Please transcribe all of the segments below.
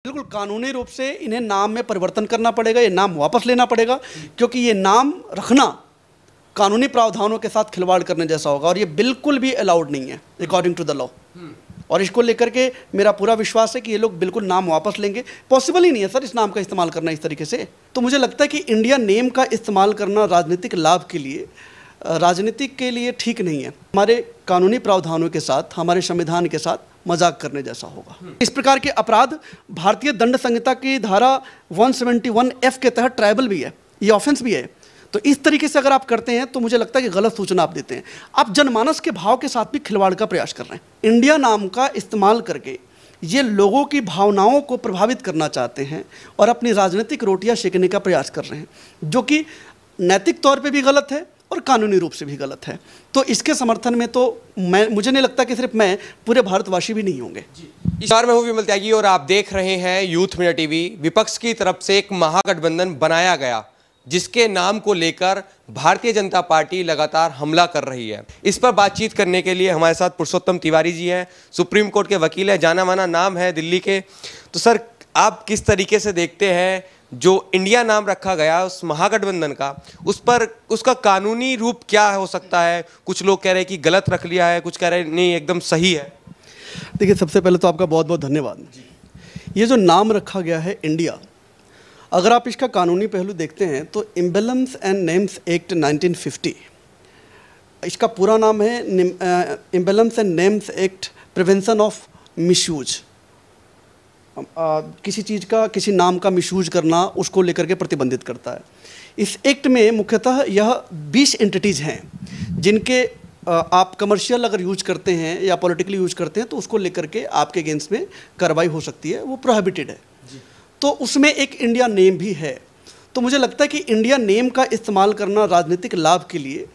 बिल्कुल कानूनी रूप से इन्हें नाम में परिवर्तन करना पड़ेगा, ये नाम वापस लेना पड़ेगा, क्योंकि ये नाम रखना कानूनी प्रावधानों के साथ खिलवाड़ करने जैसा होगा और ये बिल्कुल भी अलाउड नहीं है अकॉर्डिंग टू द लॉ। और इसको लेकर के मेरा पूरा विश्वास है कि ये लोग बिल्कुल नाम वापस लेंगे। पॉसिबल ही नहीं है सर इस नाम का इस्तेमाल करना इस तरीके से। तो मुझे लगता है कि इंडिया नेम का इस्तेमाल करना राजनीतिक लाभ के लिए, राजनीतिक के लिए ठीक नहीं है। हमारे कानूनी प्रावधानों के साथ, हमारे संविधान के साथ मजाक करने जैसा होगा। इस प्रकार के अपराध भारतीय दंड संहिता की धारा 171F के तहत ट्राइबल भी है, ये ऑफेंस भी है। तो इस तरीके से अगर आप करते हैं तो मुझे लगता है कि गलत सूचना आप देते हैं। आप जनमानस के भाव के साथ भी खिलवाड़ का प्रयास कर रहे हैं। इंडिया नाम का इस्तेमाल करके ये लोगों की भावनाओं को प्रभावित करना चाहते हैं और अपनी राजनीतिक रोटियां सेकने का प्रयास कर रहे हैं, जो कि नैतिक तौर पे भी गलत है और कानूनी रूप से भी गलत है। तो इसके समर्थन में तो मुझे नहीं लगता कि सिर्फ मैं, पूरे भारतवासी भी नहीं होंगे। इस बार मैं हूं विमल त्यागी और आप देख रहे हैं यूथ मीडिया टीवी। विपक्ष की तरफ से एक महागठबंधन बनाया गया जिसके नाम को लेकर भारतीय जनता पार्टी लगातार हमला कर रही है। इस पर बातचीत करने के लिए हमारे साथ पुरुषोत्तम तिवारी जी हैं, सुप्रीम कोर्ट के वकील हैं, जाना माना नाम है दिल्ली के। तो सर, आप किस तरीके से देखते हैं जो इंडिया नाम रखा गया उस महागठबंधन का, उस पर उसका कानूनी रूप क्या हो सकता है? कुछ लोग कह रहे हैं कि गलत रख लिया है, कुछ कह रहे हैं नहीं एकदम सही है। देखिए, सबसे पहले तो आपका बहुत बहुत धन्यवाद। ये जो नाम रखा गया है इंडिया, अगर आप इसका कानूनी पहलू देखते हैं तो एम्बलम्स एंड नेम्स एक्ट 1950, इसका पूरा नाम है emblems and names act prevention of misuse. किसी चीज़ का, किसी नाम का मिसयूज करना, उसको लेकर के प्रतिबंधित करता है। इस एक्ट में मुख्यतः यह 20 एंटिटीज़ हैं जिनके आप कमर्शियल अगर यूज करते हैं या पॉलिटिकली यूज करते हैं तो उसको लेकर के आपके अगेंस्ट में कार्रवाई हो सकती है, वो प्रोहिबिटेड है। तो उसमें एक इंडिया नेम भी है। तो मुझे लगता है कि इंडिया नेम का इस्तेमाल करना राजनीतिक लाभ के लिए,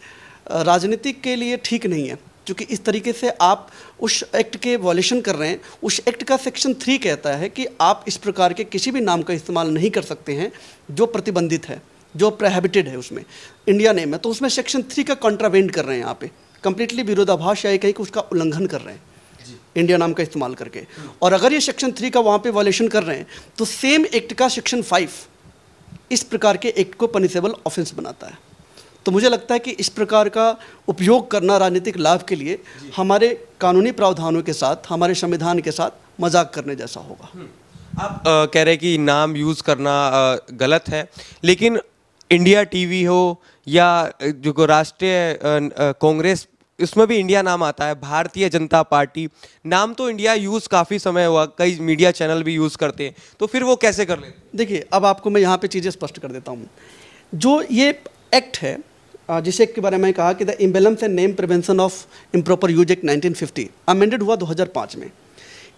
राजनीतिक के लिए ठीक नहीं है, क्योंकि इस तरीके से आप उस एक्ट के वॉयलेशन कर रहे हैं। उस एक्ट का सेक्शन 3 कहता है कि आप इस प्रकार के किसी भी नाम का इस्तेमाल नहीं कर सकते हैं जो प्रतिबंधित है, जो प्रोहिबिटेड है। उसमें इंडिया नेम है तो उसमें सेक्शन 3 का कॉन्ट्रावेंट कर रहे हैं, यहाँ पे कंप्लीटली विरोधाभास या कहीं कि उसका उल्लंघन कर रहे हैं इंडिया नाम का इस्तेमाल करके। और अगर ये सेक्शन 3 का वहाँ पे वॉयलेशन कर रहे हैं तो सेम एक्ट का सेक्शन 5 इस प्रकार के एक्ट को पनिशेबल ऑफेंस बनाता है। तो मुझे लगता है कि इस प्रकार का उपयोग करना राजनीतिक लाभ के लिए हमारे कानूनी प्रावधानों के साथ, हमारे संविधान के साथ मजाक करने जैसा होगा। आप कह रहे हैं कि नाम यूज़ करना गलत है, लेकिन इंडिया टीवी हो या जो राष्ट्रीय कांग्रेस, इसमें भी इंडिया नाम आता है। भारतीय जनता पार्टी नाम तो इंडिया यूज़ काफ़ी समय हुआ, कई मीडिया चैनल भी यूज़ करते हैं, तो फिर वो कैसे कर लेते? देखिए, अब आपको मैं यहाँ पे चीज़ें स्पष्ट कर देता हूँ। जो ये एक्ट है, जिस एक्ट के बारे में कहा कि the emblems and name prevention of improper use act 1950 amended हुआ 2005 में।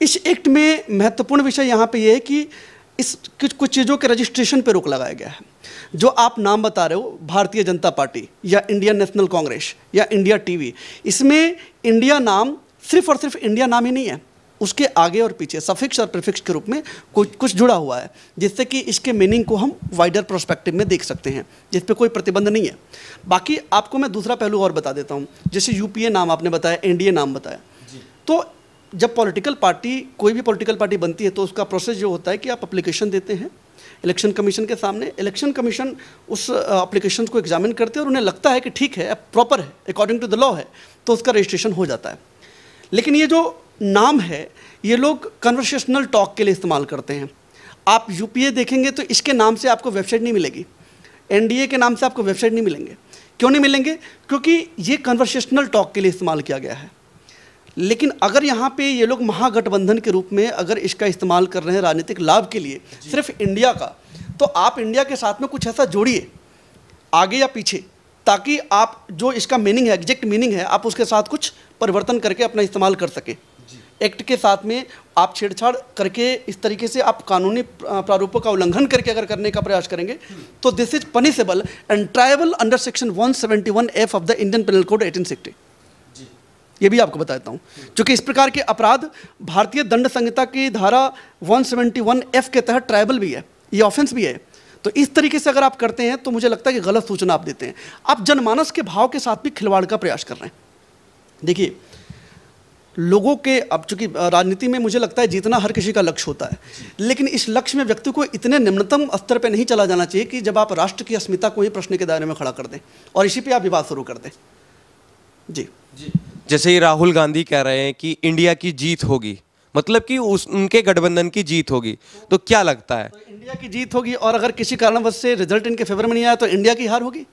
इस एक्ट में महत्वपूर्ण विषय यहाँ पे ये है कि इस कुछ चीज़ों के रजिस्ट्रेशन पे रोक लगाया गया है। जो आप नाम बता रहे हो, भारतीय जनता पार्टी या इंडियन नेशनल कांग्रेस या इंडिया टीवी, इसमें इंडिया नाम सिर्फ और सिर्फ इंडिया नाम ही नहीं है, उसके आगे और पीछे सफिक्स और प्रीफिक्स के रूप में कुछ जुड़ा हुआ है, जिससे कि इसके मीनिंग को हम वाइडर प्रोस्पेक्टिव में देख सकते हैं, जिस पे कोई प्रतिबंध नहीं है। बाकी आपको मैं दूसरा पहलू और बता देता हूँ। जैसे यूपीए नाम आपने बताया, एनडीए नाम बताया, तो जब पॉलिटिकल पार्टी, कोई भी पॉलिटिकल पार्टी बनती है तो उसका प्रोसेस जो होता है कि आप एप्लीकेशन देते हैं इलेक्शन कमीशन के सामने। इलेक्शन कमीशन उस एप्लीकेशन को एग्जामिन करते हैं और उन्हें लगता है कि ठीक है, प्रॉपर है, अकॉर्डिंग टू द लॉ है, तो उसका रजिस्ट्रेशन हो जाता है। लेकिन ये जो नाम है, ये लोग कन्वर्सेशनल टॉक के लिए इस्तेमाल करते हैं। आप यूपीए देखेंगे तो इसके नाम से आपको वेबसाइट नहीं मिलेगी, एनडीए के नाम से आपको वेबसाइट नहीं मिलेंगे। क्यों नहीं मिलेंगे? क्योंकि ये कन्वर्सेशनल टॉक के लिए इस्तेमाल किया गया है। लेकिन अगर यहाँ पे ये लोग महागठबंधन के रूप में अगर इसका इस्तेमाल कर रहे हैं राजनीतिक लाभ के लिए सिर्फ इंडिया का, तो आप इंडिया के साथ में कुछ ऐसा जोड़िए आगे या पीछे, ताकि आप जो इसका मीनिंग है, एग्जैक्ट मीनिंग है, आप उसके साथ कुछ परिवर्तन करके अपना इस्तेमाल कर सके। एक्ट के साथ में आप छेड़छाड़ करके इस तरीके से आप कानूनी प्रारूपों का उल्लंघन करके अगर करने का प्रयास करेंगे तो this is punishable and triable under section 171F of the Indian penal code 1860। ये भी आपको बताता हूँ, क्योंकि इस प्रकार के अपराध भारतीय दंड संहिता की धारा 171F के तहत ट्राइबल भी है, ये ऑफेंस भी है। तो इस तरीके से अगर आप करते हैं तो मुझे लगता है कि गलत सूचना आप देते हैं। आप जनमानस के भाव के साथ भी खिलवाड़ का प्रयास कर रहे हैं। देखिए, लोगों के, अब चूंकि राजनीति में मुझे लगता है जीतना हर किसी का लक्ष्य होता है, लेकिन इस लक्ष्य में व्यक्ति को इतने निम्नतम स्तर पर नहीं चला जाना चाहिए कि जब आप राष्ट्र की अस्मिता को ही प्रश्न के दायरे में खड़ा कर दें और इसी पे आप विवाद शुरू कर दें। जी जैसे ही राहुल गांधी कह रहे हैं कि इंडिया की जीत होगी, मतलब कि उनके गठबंधन की जीत होगी, तो क्या लगता है? तो इंडिया की जीत होगी, और अगर किसी कारणवश से रिजल्ट इनके फेवर में नहीं आया तो इंडिया की हार होगी।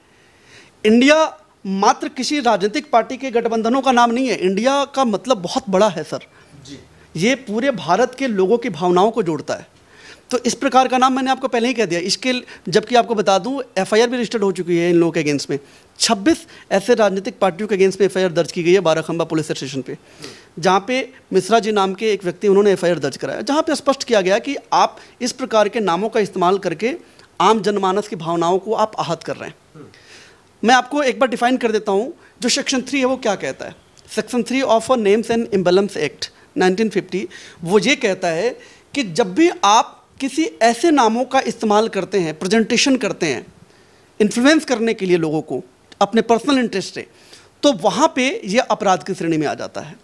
इंडिया मात्र किसी राजनीतिक पार्टी के गठबंधनों का नाम नहीं है। इंडिया का मतलब बहुत बड़ा है सर जी। ये पूरे भारत के लोगों की भावनाओं को जोड़ता है। तो इस प्रकार का नाम मैंने आपको पहले ही कह दिया। इसके जबकि आपको बता दूं एफआईआर भी रजिस्टर्ड हो चुकी है इन लोगों के अगेंस्ट में। 26 ऐसे राजनीतिक पार्टियों के अगेंस्ट में एफआईआर दर्ज की गई है बाराखंबा पुलिस स्टेशन पे, जहाँ पे मिश्रा जी नाम के एक व्यक्ति उन्होंने एफआईआर दर्ज कराया, जहाँ पे स्पष्ट किया गया कि आप इस प्रकार के नामों का इस्तेमाल करके आम जनमानस की भावनाओं को आप आहत कर रहे हैं। मैं आपको एक बार डिफाइन कर देता हूँ जो सेक्शन 3 है वो क्या कहता है। Section 3 of names and emblems act 1950 वो ये कहता है कि जब भी आप किसी ऐसे नामों का इस्तेमाल करते हैं, प्रेजेंटेशन करते हैं इन्फ्लुएंस करने के लिए लोगों को अपने पर्सनल इंटरेस्ट से, तो वहाँ पे ये अपराध की श्रेणी में आ जाता है।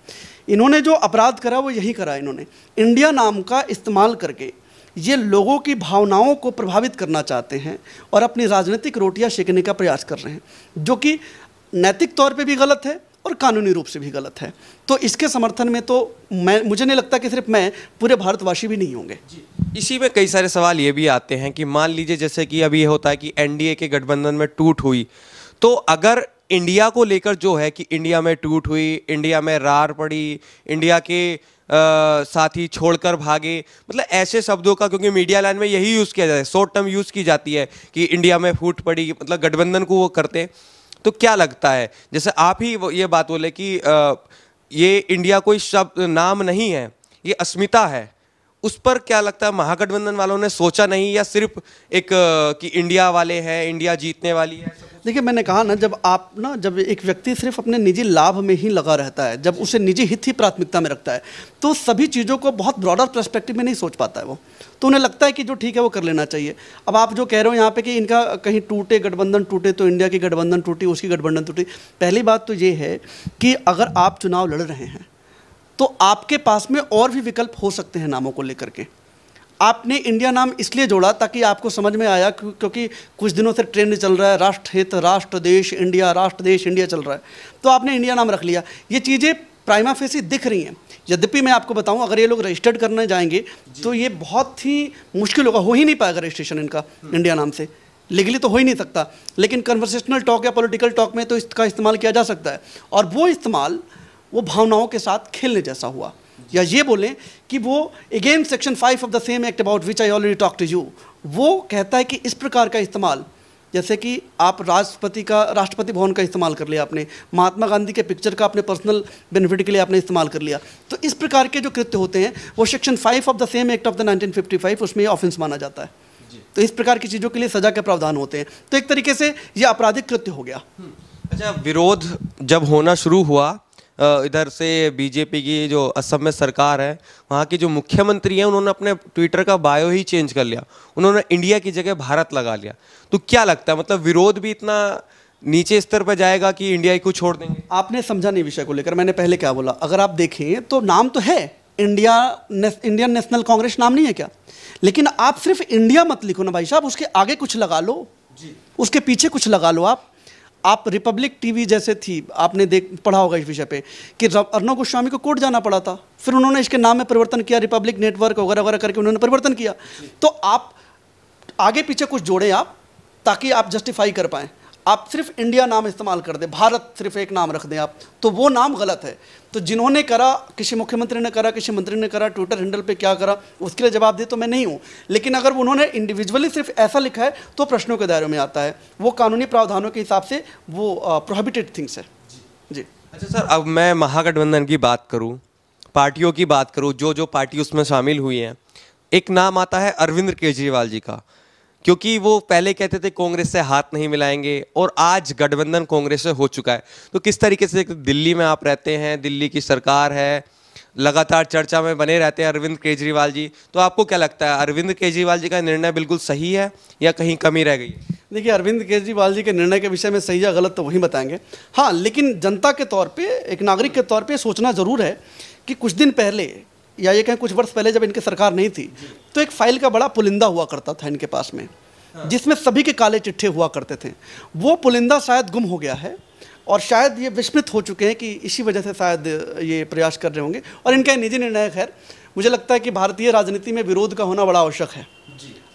इन्होंने जो अपराध करा वो यही करा, इन्होंने इंडिया नाम का इस्तेमाल करके ये लोगों की भावनाओं को प्रभावित करना चाहते हैं और अपनी राजनीतिक रोटियां सेकने का प्रयास कर रहे हैं, जो कि नैतिक तौर पे भी गलत है और कानूनी रूप से भी गलत है। तो इसके समर्थन में तो मुझे नहीं लगता कि सिर्फ मैं, पूरे भारतवासी भी नहीं होंगे। इसी में कई सारे सवाल ये भी आते हैं कि मान लीजिए जैसे कि अभी ये होता है कि एनडीए के गठबंधन में टूट हुई, तो अगर इंडिया को लेकर जो है कि इंडिया में टूट हुई, इंडिया में रार पड़ी, इंडिया के साथी छोड़कर भागे, मतलब ऐसे शब्दों का, क्योंकि मीडिया लाइन में यही यूज़ किया जाता है, शॉर्ट टर्म यूज़ की जाती है कि इंडिया में फूट पड़ी, मतलब गठबंधन को वो करते हैं। तो क्या लगता है, जैसे आप ही ये बात बोले कि ये इंडिया कोई शब्द नाम नहीं है, ये अस्मिता है, उस पर क्या लगता है महागठबंधन वालों ने सोचा नहीं, या सिर्फ एक कि इंडिया वाले हैं, इंडिया जीतने वाली है? देखिए मैंने कहा ना, जब एक व्यक्ति सिर्फ अपने निजी लाभ में ही लगा रहता है, जब उसे निजी हित ही प्राथमिकता में रखता है, तो सभी चीज़ों को बहुत ब्रॉडर पर्सपेक्टिव में नहीं सोच पाता है वो। तो उन्हें लगता है कि जो ठीक है वो कर लेना चाहिए। अब आप जो कह रहे हो यहाँ पे कि इनका कहीं टूटे, गठबंधन टूटे, तो इंडिया की गठबंधन टूटी, उसकी गठबंधन टूटी। पहली बात तो ये है कि अगर आप चुनाव लड़ रहे हैं तो आपके पास में और भी विकल्प हो सकते हैं नामों को लेकर के। आपने इंडिया नाम इसलिए जोड़ा ताकि आपको समझ में आया, क्योंकि कुछ दिनों से ट्रेंड चल रहा है राष्ट्र हित, राष्ट्र देश इंडिया, राष्ट्र देश इंडिया चल रहा है, तो आपने इंडिया नाम रख लिया। ये चीज़ें प्राइमा फेसी दिख रही हैं। यद्यपि मैं आपको बताऊं, अगर ये लोग रजिस्टर्ड करने जाएंगे तो ये बहुत ही मुश्किल होगा, हो ही नहीं पाएगा रजिस्ट्रेशन इनका इंडिया नाम से, लीगली तो हो ही नहीं सकता। लेकिन कन्वर्सेशनल टॉक या पॉलिटिकल टॉक में तो इसका इस्तेमाल किया जा सकता है, और वो इस्तेमाल वो भावनाओं के साथ खेलने जैसा हुआ। या ये बोलें कि वो again section 5 of the same act about which I already talk to you, वो कहता है कि इस प्रकार का इस्तेमाल, जैसे कि आप राष्ट्रपति भवन का इस्तेमाल कर लिया आपने, महात्मा गांधी के पिक्चर का अपने पर्सनल बेनिफिट के लिए आपने इस्तेमाल कर लिया, तो इस प्रकार के जो कृत्य होते हैं वो section 5 of the same act of the 1955 उसमें ऑफेंस माना जाता है। तो इस प्रकार की चीज़ों के लिए सजा के प्रावधान होते हैं। तो एक तरीके से ये आपराधिक कृत्य हो गया। अच्छा, विरोध जब होना शुरू हुआ इधर से बीजेपी की जो असम में सरकार है, वहाँ के जो मुख्यमंत्री हैं उन्होंने अपने ट्विटर का बायो ही चेंज कर लिया, उन्होंने इंडिया की जगह भारत लगा लिया। तो क्या लगता है, मतलब विरोध भी इतना नीचे स्तर पर जाएगा कि इंडिया को छोड़ देंगे? आपने समझा नहीं विषय को लेकर। मैंने पहले क्या बोला, अगर आप देखें तो नाम तो है इंडियन नेशनल कांग्रेस, नाम नहीं है क्या? लेकिन आप सिर्फ इंडिया मत लिखो ना भाई साहब, उसके आगे कुछ लगा लो, उसके पीछे कुछ लगा लो। आप रिपब्लिक टीवी जैसे थी, आपने पढ़ा होगा इस विषय पे कि अर्णव गोस्वामी को कोर्ट जाना पड़ा था, फिर उन्होंने इसके नाम में परिवर्तन किया, रिपब्लिक नेटवर्क वगैरह वगैरह करके उन्होंने परिवर्तन किया। तो आप आगे पीछे कुछ जोड़ें आप, ताकि आप जस्टिफाई कर पाएँ। आप सिर्फ इंडिया नाम इस्तेमाल कर दें, भारत सिर्फ एक नाम रख दें आप, तो वो नाम गलत है। तो जिन्होंने करा, किसी मुख्यमंत्री ने करा, किसी मंत्री ने करा, ट्विटर हैंडल पे क्या करा, उसके लिए जवाब दे तो मैं नहीं हूँ। लेकिन अगर उन्होंने इंडिविजुअली सिर्फ ऐसा लिखा है तो प्रश्नों के दायरे में आता है, वो कानूनी प्रावधानों के हिसाब से वो प्रोहिबिटेड थिंग्स है। जी अच्छा सर, अब मैं महागठबंधन की बात करूँ, पार्टियों की बात करूँ, जो पार्टी उसमें शामिल हुई हैं, एक नाम आता है अरविंद केजरीवाल जी का, क्योंकि वो पहले कहते थे कांग्रेस से हाथ नहीं मिलाएंगे, और आज गठबंधन कांग्रेस से हो चुका है। तो किस तरीके से, दिल्ली में आप रहते हैं, दिल्ली की सरकार है, लगातार चर्चा में बने रहते हैं अरविंद केजरीवाल जी, तो आपको क्या लगता है अरविंद केजरीवाल जी का निर्णय बिल्कुल सही है या कहीं कमी रह गई? देखिए, अरविंद केजरीवाल जी के निर्णय के विषय में सही या गलत तो वही बताएंगे। हाँ, लेकिन जनता के तौर पे, एक नागरिक के तौर पे सोचना ज़रूर है कि कुछ दिन पहले, या ये कहें कुछ वर्ष पहले, जब इनकी सरकार नहीं थी, तो एक फाइल का बड़ा पुलिंदा हुआ करता था इनके पास में, जिसमें सभी के काले चिट्ठे हुआ करते थे। वो पुलिंदा शायद गुम हो गया है, और शायद ये विस्मृत हो चुके हैं कि इसी वजह से शायद ये प्रयास कर रहे होंगे। और इनका निजी निर्णय है। खैर, मुझे लगता है कि भारतीय राजनीति में विरोध का होना बड़ा आवश्यक है।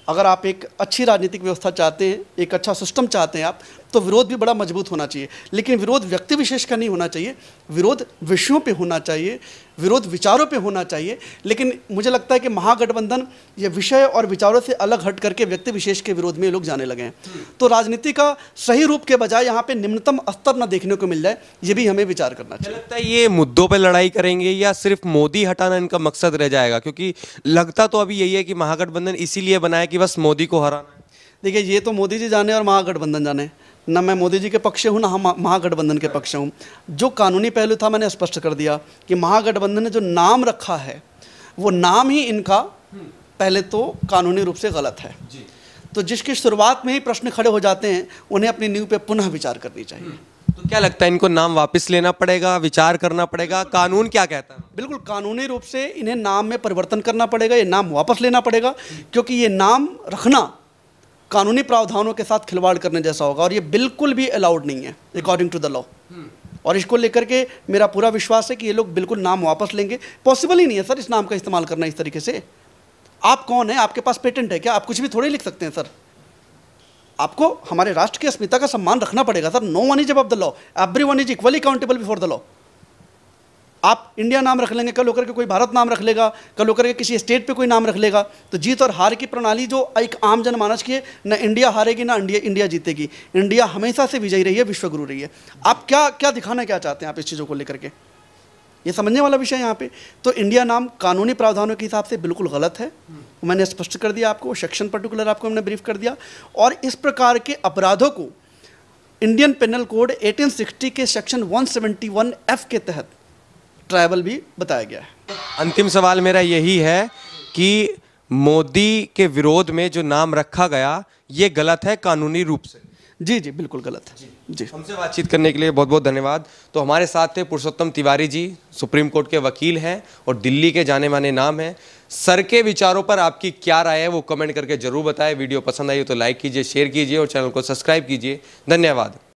अगर आप एक अच्छी राजनीतिक व्यवस्था चाहते हैं, एक अच्छा सिस्टम चाहते हैं आप, तो विरोध भी बड़ा मजबूत होना चाहिए। लेकिन विरोध व्यक्ति विशेष का नहीं होना चाहिए, विरोध विषयों पे होना चाहिए, विरोध विचारों पे होना चाहिए। लेकिन मुझे लगता है कि महागठबंधन ये विषय और विचारों से अलग हट करके व्यक्ति विशेष के विरोध में लोग जाने लगे हैं। तो राजनीति का सही रूप के बजाय यहाँ पे निम्नतम स्तर न देखने को मिल जाए, ये भी हमें विचार करना चाहिए। लगता है ये मुद्दों पर लड़ाई करेंगे या सिर्फ मोदी हटाना इनका मकसद रह जाएगा? क्योंकि लगता तो अभी यही है कि महागठबंधन इसीलिए बनाया कि बस मोदी को हराना है। देखिए, ये तो मोदी जी जाने और महागठबंधन जाने। ना मैं मोदी जी के पक्ष हूँ, ना हम महागठबंधन के पक्ष हूँ। जो कानूनी पहलू था मैंने स्पष्ट कर दिया कि महागठबंधन ने जो नाम रखा है, वो नाम ही इनका पहले तो कानूनी रूप से गलत है। तो जिसकी शुरुआत में ही प्रश्न खड़े हो जाते हैं, उन्हें अपनी नींव पे पुनः विचार करनी चाहिए। तो क्या लगता है, इनको नाम वापस लेना पड़ेगा, विचार करना पड़ेगा? कानून क्या कहता है? बिल्कुल, कानूनी रूप से इन्हें नाम में परिवर्तन करना पड़ेगा, ये नाम वापस लेना पड़ेगा, क्योंकि ये नाम रखना कानूनी प्रावधानों के साथ खिलवाड़ करने जैसा होगा, और ये बिल्कुल भी अलाउड नहीं है अकॉर्डिंग टू द लॉ। और इसको लेकर के मेरा पूरा विश्वास है कि ये लोग बिल्कुल नाम वापस लेंगे। पॉसिबल ही नहीं है सर इस नाम का इस्तेमाल करना इस तरीके से। आप कौन है? आपके पास पेटेंट है क्या? आप कुछ भी थोड़े लिख सकते हैं सर। आपको हमारे राष्ट्र की अस्मिता का सम्मान रखना पड़ेगा sir. No one is above the law, everyone is equally accountable before the law. आप इंडिया नाम रख लेंगे, कल होकर के कोई भारत नाम रख लेगा, कल होकर के किसी स्टेट पे कोई नाम रख लेगा, तो जीत और हार की प्रणाली जो एक आम जनमानस की है, ना इंडिया हारेगी ना इंडिया जीतेगी। इंडिया हमेशा से विजयी रही है, विश्वगुरु रही है। आप क्या दिखाना क्या चाहते हैं आप इस चीज़ों को लेकर के? ये समझने वाला विषय यहाँ पे। तो इंडिया नाम कानूनी प्रावधानों के हिसाब से बिल्कुल गलत है, मैंने स्पष्ट कर दिया आपको, सेक्शन पर्टिकुलर आपको हमने ब्रीफ कर दिया। और इस प्रकार के अपराधों को इंडियन पेनल कोड 1860 के सेक्शन 171F के तहत ट्रायबल भी बताया गया है। अंतिम सवाल मेरा यही है कि मोदी के विरोध में जो नाम रखा गया, ये गलत है कानूनी रूप से? जी जी, बिल्कुल गलत है जी। हमसे बातचीत करने के लिए बहुत बहुत धन्यवाद। तो हमारे साथ थे पुरुषोत्तम तिवारी जी, सुप्रीम कोर्ट के वकील हैं और दिल्ली के जाने माने नाम हैं। सर के विचारों पर आपकी क्या राय है वो कमेंट करके जरूर बताएं। वीडियो पसंद आई हो तो लाइक कीजिए, शेयर कीजिए और चैनल को सब्सक्राइब कीजिए। धन्यवाद।